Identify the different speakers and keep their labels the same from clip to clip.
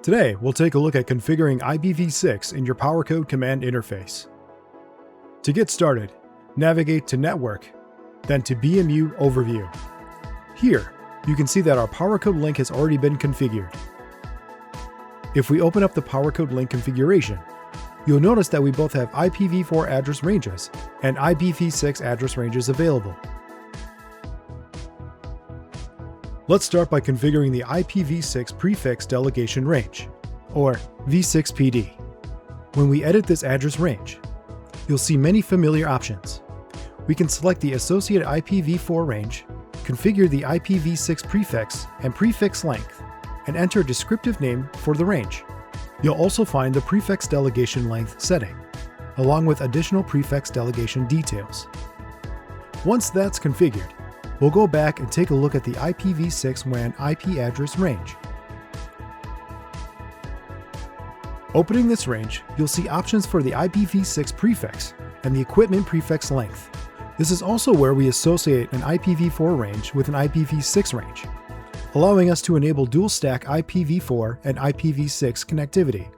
Speaker 1: Today, we'll take a look at configuring IPv6 in your Powercode Command Interface. To get started, navigate to Network, then to BMU Overview. Here, you can see that our Powercode link has already been configured. If we open up the Powercode link configuration, you'll notice that we both have IPv4 address ranges and IPv6 address ranges available. Let's start by configuring the IPv6 Prefix Delegation range, or v6PD. When we edit this address range, you'll see many familiar options. We can select the associated IPv4 range, configure the IPv6 prefix and prefix length, and enter a descriptive name for the range. You'll also find the prefix delegation length setting, along with additional prefix delegation details. Once that's configured, we'll go back and take a look at the IPv6 WAN IP address range. Opening this range, you'll see options for the IPv6 prefix and the equipment prefix length. This is also where we associate an IPv4 range with an IPv6 range, allowing us to enable dual stack IPv4 and IPv6 connectivity.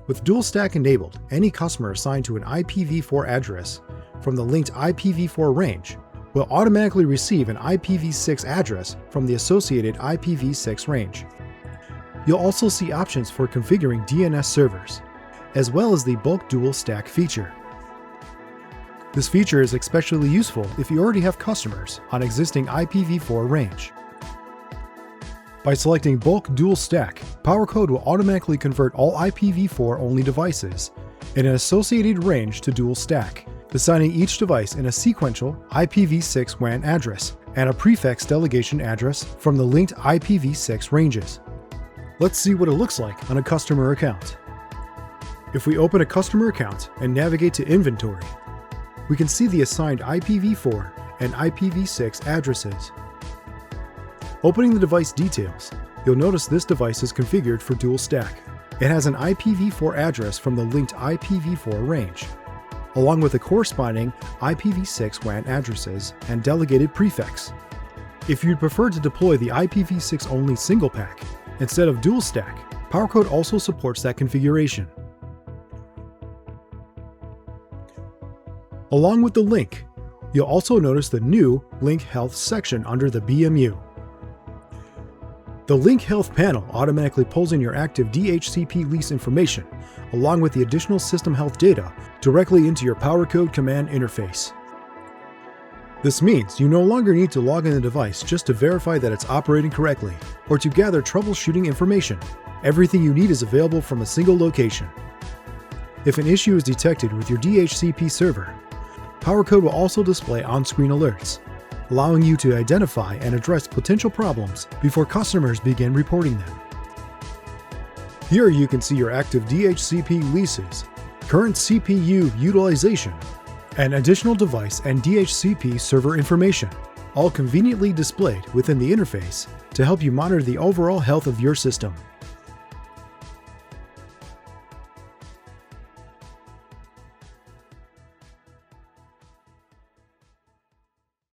Speaker 1: With dual stack enabled, any customer assigned to an IPv4 address from the linked IPv4 range will automatically receive an IPv6 address from the associated IPv6 range. You'll also see options for configuring DNS servers, as well as the bulk dual stack feature. This feature is especially useful if you already have customers on existing IPv4 range. By selecting bulk dual stack, Powercode will automatically convert all IPv4 only devices in an associated range to dual stack, assigning each device in a sequential IPv6 WAN address and a prefix delegation address from the linked IPv6 ranges. Let's see what it looks like on a customer account. If we open a customer account and navigate to Inventory, we can see the assigned IPv4 and IPv6 addresses. Opening the device details, you'll notice this device is configured for dual stack. It has an IPv4 address from the linked IPv4 range, along with the corresponding IPv6 WAN addresses and delegated prefix. If you'd prefer to deploy the IPv6 only single pack instead of dual stack, Powercode also supports that configuration. Along with the link, you'll also notice the new Link Health section under the BMU. The Link Health panel automatically pulls in your active DHCP lease information, along with the additional system health data, directly into your Powercode Command Interface. This means you no longer need to log in the device just to verify that it's operating correctly, or to gather troubleshooting information. Everything you need is available from a single location. If an issue is detected with your DHCP server, Powercode will also display on-screen alerts, allowing you to identify and address potential problems before customers begin reporting them. Here you can see your active DHCP leases, current CPU utilization, and additional device and DHCP server information, all conveniently displayed within the interface to help you monitor the overall health of your system.